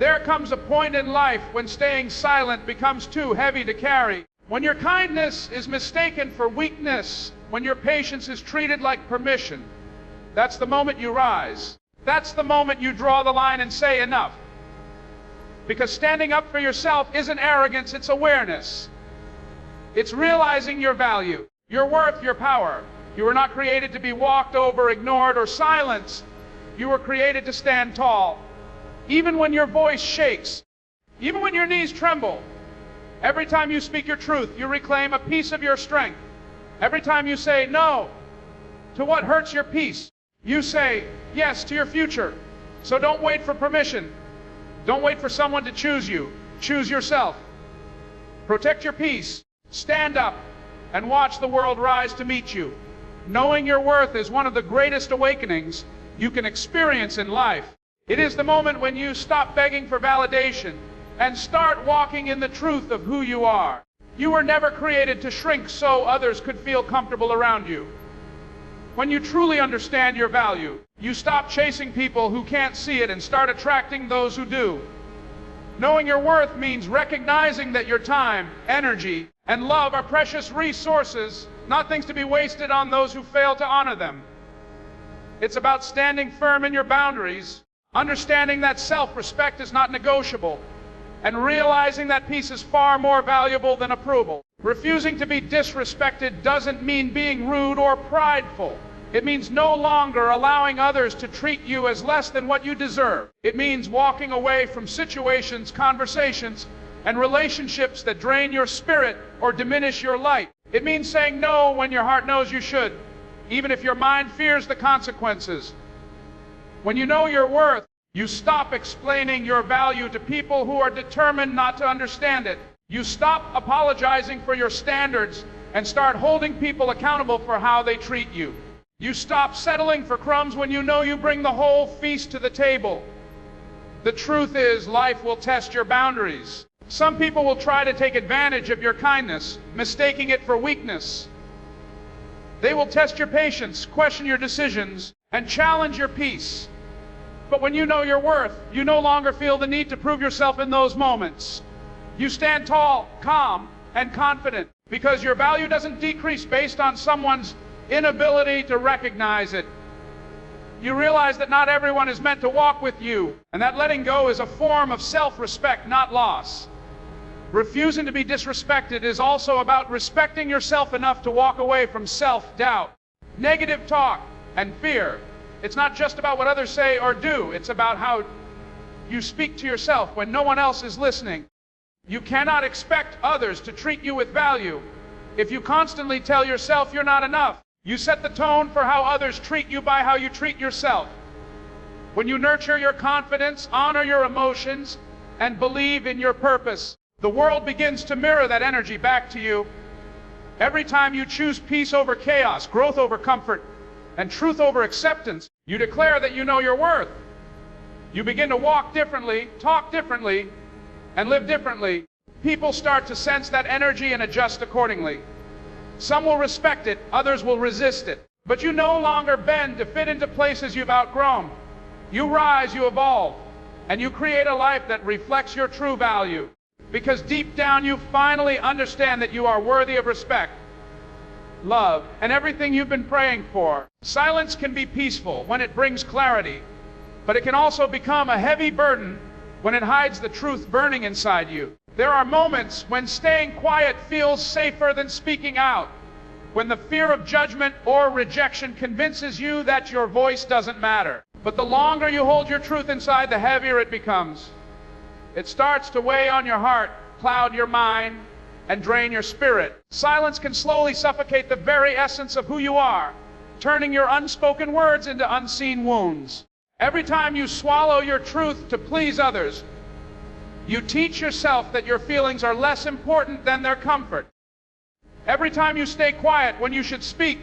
There comes a point in life when staying silent becomes too heavy to carry. When your kindness is mistaken for weakness, when your patience is treated like permission, that's the moment you rise. That's the moment you draw the line and say enough. Because standing up for yourself isn't arrogance, it's awareness. It's realizing your value, your worth, your power. You were not created to be walked over, ignored, or silenced. You were created to stand tall. Even when your voice shakes, even when your knees tremble, every time you speak your truth, you reclaim a piece of your strength. Every time you say no to what hurts your peace, you say yes to your future. So don't wait for permission. Don't wait for someone to choose you. Choose yourself. Protect your peace. Stand up and watch the world rise to meet you. Knowing your worth is one of the greatest awakenings you can experience in life. It is the moment when you stop begging for validation and start walking in the truth of who you are. You were never created to shrink so others could feel comfortable around you. When you truly understand your value, you stop chasing people who can't see it and start attracting those who do. Knowing your worth means recognizing that your time, energy, and love are precious resources, not things to be wasted on those who fail to honor them. It's about standing firm in your boundaries, understanding that self-respect is not negotiable, and realizing that peace is far more valuable than approval. Refusing to be disrespected doesn't mean being rude or prideful. It means no longer allowing others to treat you as less than what you deserve. It means walking away from situations, conversations, and relationships that drain your spirit or diminish your light. It means saying no when your heart knows you should, even if your mind fears the consequences. When you know your worth, you stop explaining your value to people who are determined not to understand it. You stop apologizing for your standards and start holding people accountable for how they treat you. You stop settling for crumbs when you know you bring the whole feast to the table. The truth is, life will test your boundaries. Some people will try to take advantage of your kindness, mistaking it for weakness. They will test your patience, question your decisions, and challenge your peace. But when you know your worth, you no longer feel the need to prove yourself in those moments. You stand tall, calm, and confident, because your value doesn't decrease based on someone's inability to recognize it. You realize that not everyone is meant to walk with you, and that letting go is a form of self-respect, not loss. Refusing to be disrespected is also about respecting yourself enough to walk away from self-doubt, negative talk, and fear. It's not just about what others say or do. It's about how you speak to yourself when no one else is listening. You cannot expect others to treat you with value if you constantly tell yourself you're not enough. You set the tone for how others treat you by how you treat yourself. When you nurture your confidence, honor your emotions, and believe in your purpose, the world begins to mirror that energy back to you. Every time you choose peace over chaos, growth over comfort, and truth over acceptance, you declare that you know your worth. You begin to walk differently, talk differently, and live differently. People start to sense that energy and adjust accordingly. Some will respect it, others will resist it. But you no longer bend to fit into places you've outgrown. You rise, you evolve, and you create a life that reflects your true value. Because deep down you finally understand that you are worthy of respect, love, and everything you've been praying for. Silence can be peaceful when it brings clarity, but it can also become a heavy burden when it hides the truth burning inside you. There are moments when staying quiet feels safer than speaking out, when the fear of judgment or rejection convinces you that your voice doesn't matter. But the longer you hold your truth inside, the heavier it becomes. It starts to weigh on your heart, cloud your mind, and drain your spirit. Silence can slowly suffocate the very essence of who you are, turning your unspoken words into unseen wounds. Every time you swallow your truth to please others, you teach yourself that your feelings are less important than their comfort. Every time you stay quiet when you should speak,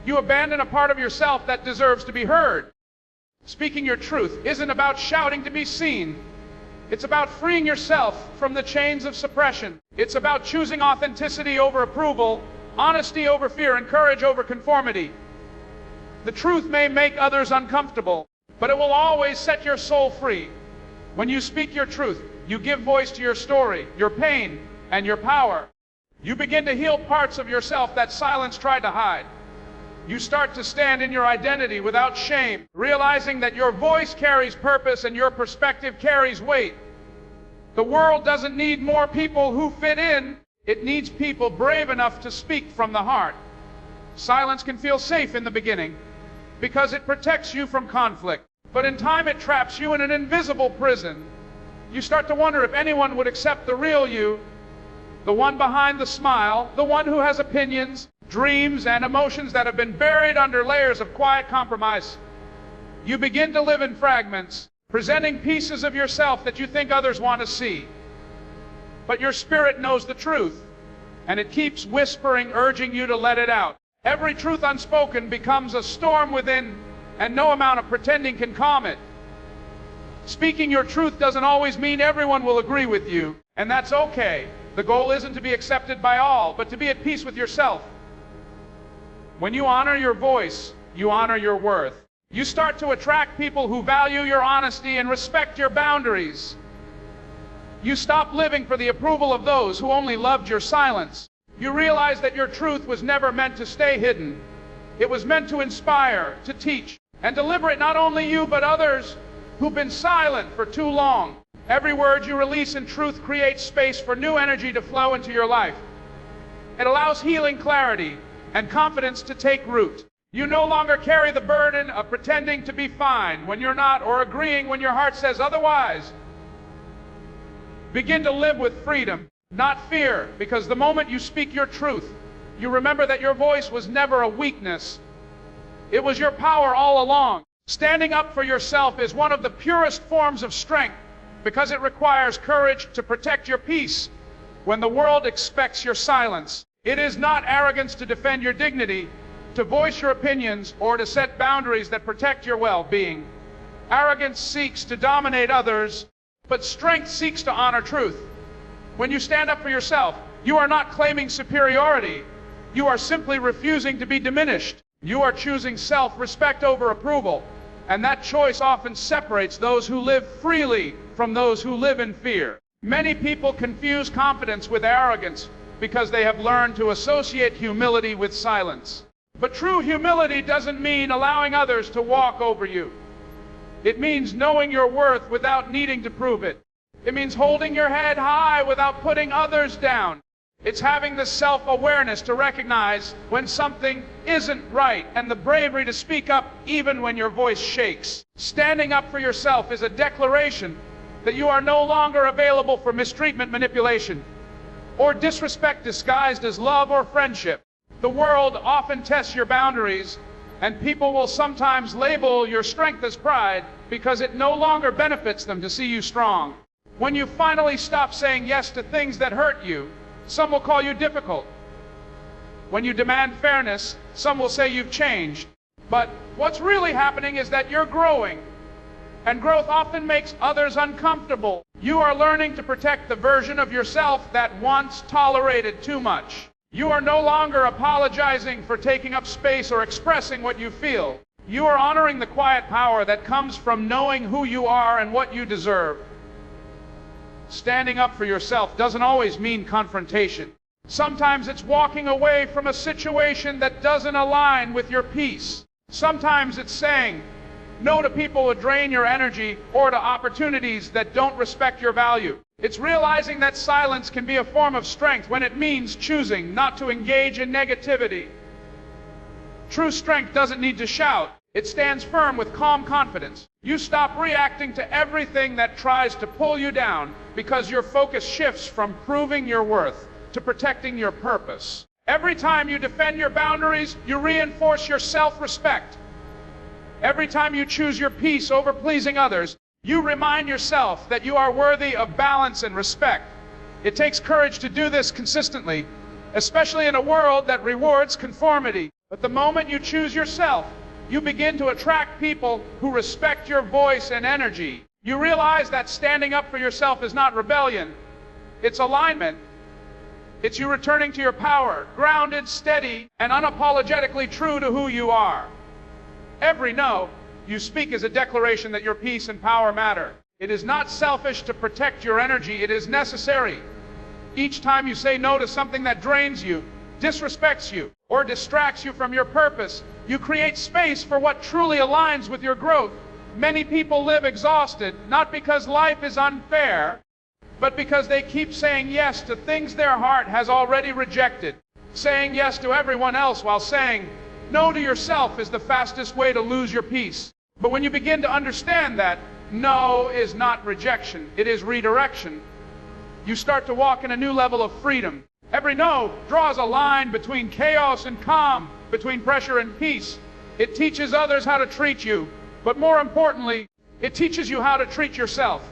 you abandon a part of yourself that deserves to be heard. Speaking your truth isn't about shouting to be seen. It's about freeing yourself from the chains of suppression. It's about choosing authenticity over approval, honesty over fear, and courage over conformity. The truth may make others uncomfortable, but it will always set your soul free. When you speak your truth, you give voice to your story, your pain, and your power. You begin to heal parts of yourself that silence tried to hide. You start to stand in your identity without shame, realizing that your voice carries purpose and your perspective carries weight. The world doesn't need more people who fit in. It needs people brave enough to speak from the heart. Silence can feel safe in the beginning because it protects you from conflict. But in time it traps you in an invisible prison. You start to wonder if anyone would accept the real you, the one behind the smile, the one who has opinions, dreams, and emotions that have been buried under layers of quiet compromise. You begin to live in fragments, presenting pieces of yourself that you think others want to see. But your spirit knows the truth, and it keeps whispering, urging you to let it out. Every truth unspoken becomes a storm within, and no amount of pretending can calm it. Speaking your truth doesn't always mean everyone will agree with you, and that's okay. The goal isn't to be accepted by all, but to be at peace with yourself. When you honor your voice, you honor your worth. You start to attract people who value your honesty and respect your boundaries. You stop living for the approval of those who only loved your silence. You realize that your truth was never meant to stay hidden. It was meant to inspire, to teach, and to liberate not only you but others who've been silent for too long. Every word you release in truth creates space for new energy to flow into your life. It allows healing, clarity, and confidence to take root. You no longer carry the burden of pretending to be fine when you're not, or agreeing when your heart says otherwise. Begin to live with freedom, not fear, because the moment you speak your truth, you remember that your voice was never a weakness. It was your power all along. Standing up for yourself is one of the purest forms of strength because it requires courage to protect your peace when the world expects your silence. It is not arrogance to defend your dignity, to voice your opinions, or to set boundaries that protect your well-being. Arrogance seeks to dominate others, but strength seeks to honor truth. When you stand up for yourself, you are not claiming superiority. You are simply refusing to be diminished. You are choosing self-respect over approval, and that choice often separates those who live freely from those who live in fear. Many people confuse confidence with arrogance because they have learned to associate humility with silence. But true humility doesn't mean allowing others to walk over you. It means knowing your worth without needing to prove it. It means holding your head high without putting others down. It's having the self-awareness to recognize when something isn't right and the bravery to speak up even when your voice shakes. Standing up for yourself is a declaration that you are no longer available for mistreatment, manipulation, or disrespect disguised as love or friendship. The world often tests your boundaries, and people will sometimes label your strength as pride because it no longer benefits them to see you strong. When you finally stop saying yes to things that hurt you, some will call you difficult. When you demand fairness, some will say you've changed. But what's really happening is that you're growing, and growth often makes others uncomfortable. You are learning to protect the version of yourself that once tolerated too much. You are no longer apologizing for taking up space or expressing what you feel. You are honoring the quiet power that comes from knowing who you are and what you deserve. Standing up for yourself doesn't always mean confrontation. Sometimes it's walking away from a situation that doesn't align with your peace. Sometimes it's saying no to people who drain your energy or to opportunities that don't respect your value. It's realizing that silence can be a form of strength when it means choosing not to engage in negativity. True strength doesn't need to shout. It stands firm with calm confidence. You stop reacting to everything that tries to pull you down because your focus shifts from proving your worth to protecting your purpose. Every time you defend your boundaries, you reinforce your self-respect. Every time you choose your peace over pleasing others, you remind yourself that you are worthy of balance and respect. It takes courage to do this consistently, especially in a world that rewards conformity. But the moment you choose yourself, you begin to attract people who respect your voice and energy. You realize that standing up for yourself is not rebellion, it's alignment. It's you returning to your power, grounded, steady, and unapologetically true to who you are. Every no you speak is a declaration that your peace and power matter. It is not selfish to protect your energy. It is necessary. Each time you say no to something that drains you, disrespects you, or distracts you from your purpose, you create space for what truly aligns with your growth. Many people live exhausted, not because life is unfair, but because they keep saying yes to things their heart has already rejected. Saying yes to everyone else while saying no to yourself is the fastest way to lose your peace. But when you begin to understand that no is not rejection, it is redirection, you start to walk in a new level of freedom. Every no draws a line between chaos and calm, between pressure and peace. It teaches others how to treat you, but more importantly, it teaches you how to treat yourself.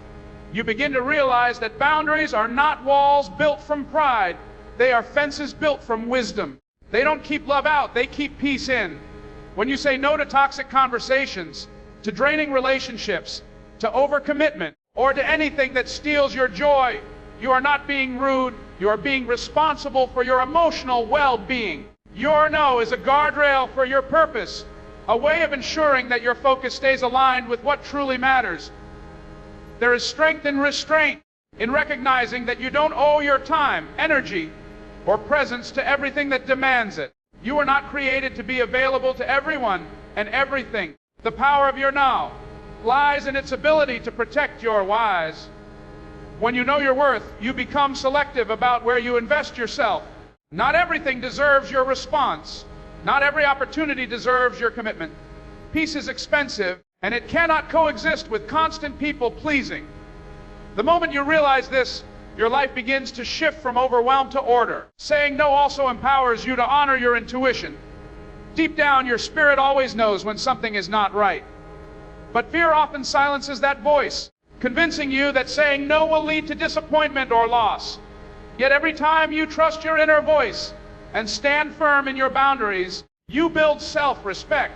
You begin to realize that boundaries are not walls built from pride. They are fences built from wisdom. They don't keep love out, they keep peace in. When you say no to toxic conversations, to draining relationships, to overcommitment, or to anything that steals your joy, you are not being rude, you are being responsible for your emotional well-being. Your no is a guardrail for your purpose, a way of ensuring that your focus stays aligned with what truly matters. There is strength in restraint, in recognizing that you don't owe your time, energy, or presence to everything that demands it. You are not created to be available to everyone and everything. The power of your now lies in its ability to protect your whys. When you know your worth, you become selective about where you invest yourself. Not everything deserves your response. Not every opportunity deserves your commitment. Peace is expensive, and it cannot coexist with constant people pleasing. The moment you realize this, your life begins to shift from overwhelm to order. Saying no also empowers you to honor your intuition. Deep down, your spirit always knows when something is not right. But fear often silences that voice, convincing you that saying no will lead to disappointment or loss. Yet every time you trust your inner voice and stand firm in your boundaries, you build self-respect.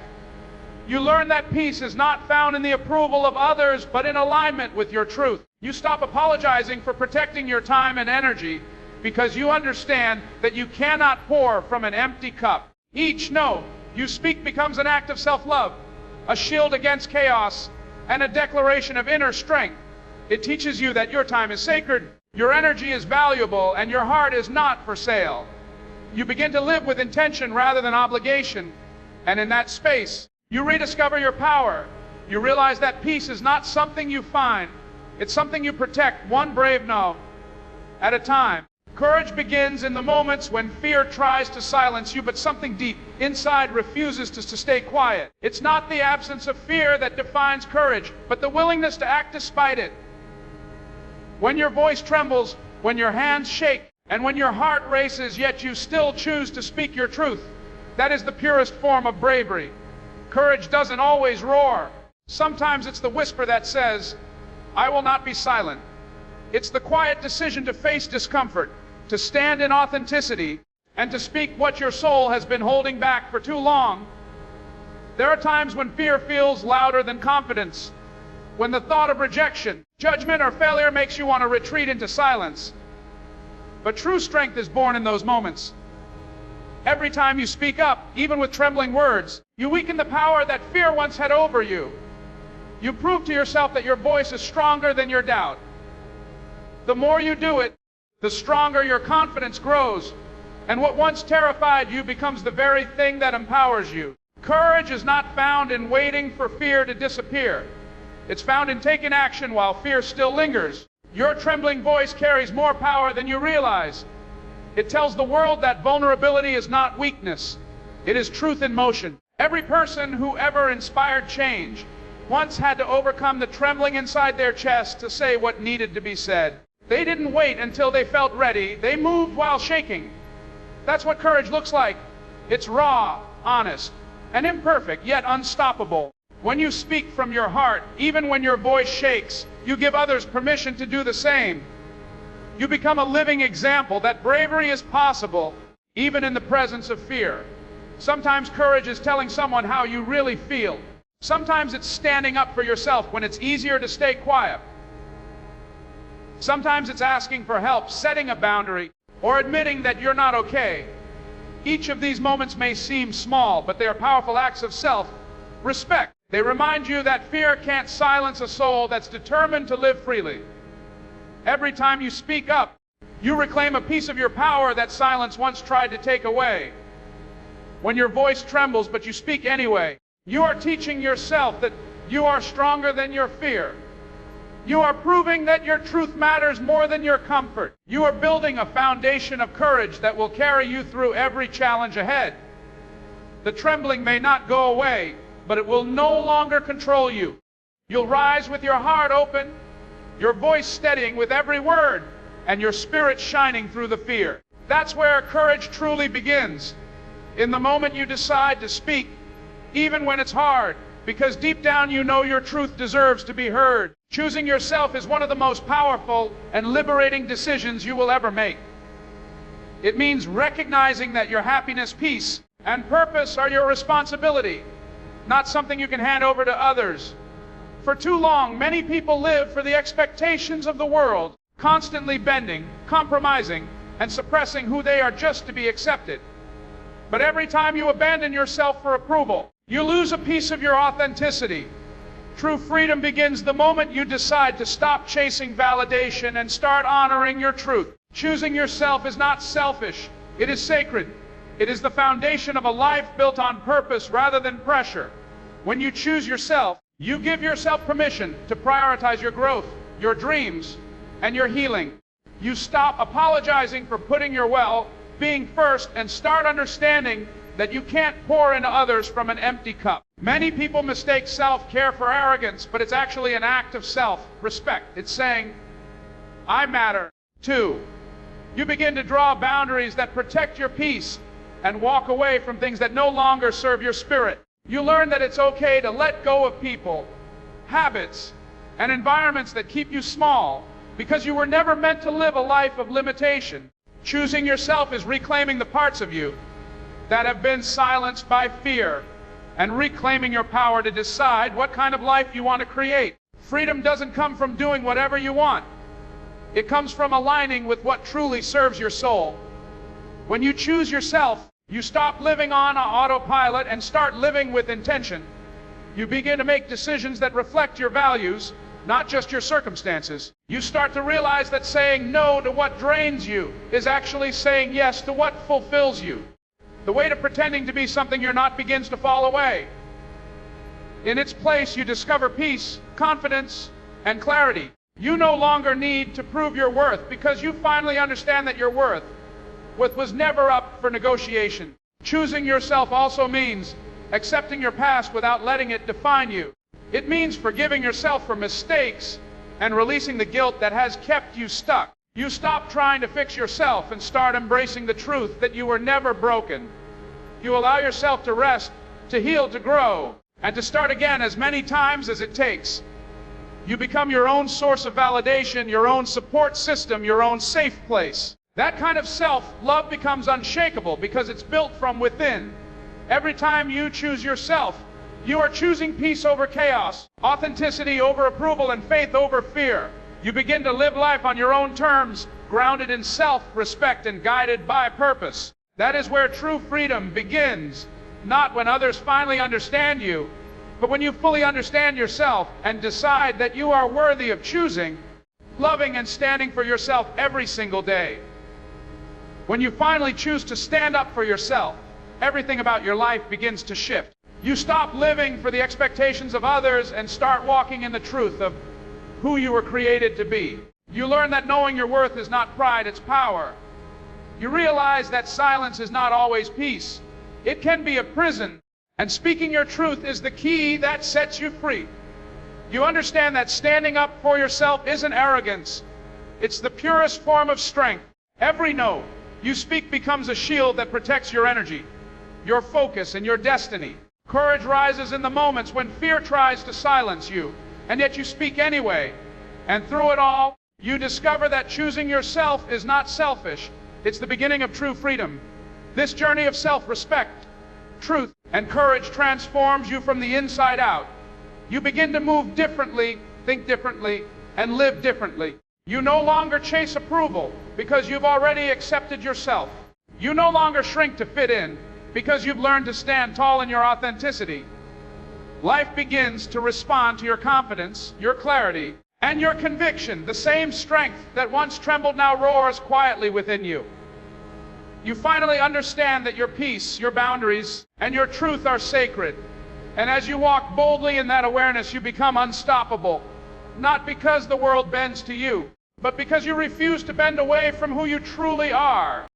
You learn that peace is not found in the approval of others, but in alignment with your truth. You stop apologizing for protecting your time and energy because you understand that you cannot pour from an empty cup. Each no you speak becomes an act of self-love, a shield against chaos, and a declaration of inner strength. It teaches you that your time is sacred, your energy is valuable, and your heart is not for sale. You begin to live with intention rather than obligation, and in that space, you rediscover your power. You realize that peace is not something you find, it's something you protect, one brave no at a time. Courage begins in the moments when fear tries to silence you, but something deep inside refuses to stay quiet. It's not the absence of fear that defines courage, but the willingness to act despite it. When your voice trembles, when your hands shake, and when your heart races, yet you still choose to speak your truth, that is the purest form of bravery. Courage doesn't always roar. Sometimes it's the whisper that says, "I will not be silent." It's the quiet decision to face discomfort, to stand in authenticity, and to speak what your soul has been holding back for too long. There are times when fear feels louder than confidence, when the thought of rejection, judgment, or failure makes you want to retreat into silence. But true strength is born in those moments. Every time you speak up, even with trembling words, you weaken the power that fear once had over you. You prove to yourself that your voice is stronger than your doubt. The more you do it, the stronger your confidence grows, and what once terrified you becomes the very thing that empowers you. Courage is not found in waiting for fear to disappear. It's found in taking action while fear still lingers. Your trembling voice carries more power than you realize. It tells the world that vulnerability is not weakness. It is truth in motion. Every person who ever inspired change once had to overcome the trembling inside their chest to say what needed to be said. They didn't wait until they felt ready. They moved while shaking. That's what courage looks like. It's raw, honest, and imperfect, yet unstoppable. When you speak from your heart, even when your voice shakes, you give others permission to do the same. You become a living example that bravery is possible, even in the presence of fear. Sometimes courage is telling someone how you really feel. Sometimes it's standing up for yourself when it's easier to stay quiet. Sometimes it's asking for help, setting a boundary, or admitting that you're not okay. Each of these moments may seem small, but they are powerful acts of self-respect. They remind you that fear can't silence a soul that's determined to live freely. Every time you speak up, you reclaim a piece of your power that silence once tried to take away. When your voice trembles, but you speak anyway, you are teaching yourself that you are stronger than your fear. You are proving that your truth matters more than your comfort. You are building a foundation of courage that will carry you through every challenge ahead. The trembling may not go away, but it will no longer control you. You'll rise with your heart open, your voice steadying with every word, and your spirit shining through the fear. That's where courage truly begins. In the moment you decide to speak, even when it's hard, because deep down you know your truth deserves to be heard. Choosing yourself is one of the most powerful and liberating decisions you will ever make. It means recognizing that your happiness, peace, and purpose are your responsibility, not something you can hand over to others. For too long, many people live for the expectations of the world, constantly bending, compromising, and suppressing who they are just to be accepted. But every time you abandon yourself for approval, you lose a piece of your authenticity. True freedom begins the moment you decide to stop chasing validation and start honoring your truth. Choosing yourself is not selfish, it is sacred. It is the foundation of a life built on purpose rather than pressure. When you choose yourself, you give yourself permission to prioritize your growth, your dreams, and your healing. You stop apologizing for putting your well-being first and start understanding that you can't pour into others from an empty cup. Many people mistake self-care for arrogance, but it's actually an act of self-respect. It's saying, I matter too. You begin to draw boundaries that protect your peace and walk away from things that no longer serve your spirit. You learn that it's okay to let go of people, habits, and environments that keep you small, because you were never meant to live a life of limitation. Choosing yourself is reclaiming the parts of you that have been silenced by fear, and reclaiming your power to decide what kind of life you want to create. Freedom doesn't come from doing whatever you want. It comes from aligning with what truly serves your soul. When you choose yourself, you stop living on autopilot and start living with intention. You begin to make decisions that reflect your values, not just your circumstances. You start to realize that saying no to what drains you is actually saying yes to what fulfills you. The weight of pretending to be something you're not begins to fall away. In its place, you discover peace, confidence, and clarity. You no longer need to prove your worth because you finally understand that your worth was never up for negotiation. Choosing yourself also means accepting your past without letting it define you. It means forgiving yourself for mistakes and releasing the guilt that has kept you stuck. You stop trying to fix yourself and start embracing the truth that you were never broken. You allow yourself to rest, to heal, to grow, and to start again as many times as it takes. You become your own source of validation, your own support system, your own safe place. That kind of self-love becomes unshakable because it's built from within. Every time you choose yourself, you are choosing peace over chaos, authenticity over approval, and faith over fear. You begin to live life on your own terms, grounded in self-respect and guided by purpose. That is where true freedom begins, not when others finally understand you, but when you fully understand yourself and decide that you are worthy of choosing, loving, and standing for yourself every single day. When you finally choose to stand up for yourself, everything about your life begins to shift. You stop living for the expectations of others and start walking in the truth of who you were created to be. You learn that knowing your worth is not pride, it's power. You realize that silence is not always peace. It can be a prison, and speaking your truth is the key that sets you free. You understand that standing up for yourself isn't arrogance. It's the purest form of strength. Every no you speak becomes a shield that protects your energy, your focus, and your destiny. Courage rises in the moments when fear tries to silence you, and yet you speak anyway. And through it all, you discover that choosing yourself is not selfish. It's the beginning of true freedom. This journey of self-respect, truth, and courage transforms you from the inside out. You begin to move differently, think differently, and live differently. You no longer chase approval because you've already accepted yourself. You no longer shrink to fit in because you've learned to stand tall in your authenticity. Life begins to respond to your confidence, your clarity, and your conviction. The same strength that once trembled now roars quietly within you. You finally understand that your peace, your boundaries, and your truth are sacred. And as you walk boldly in that awareness, you become unstoppable. Not because the world bends to you, but because you refuse to bend away from who you truly are.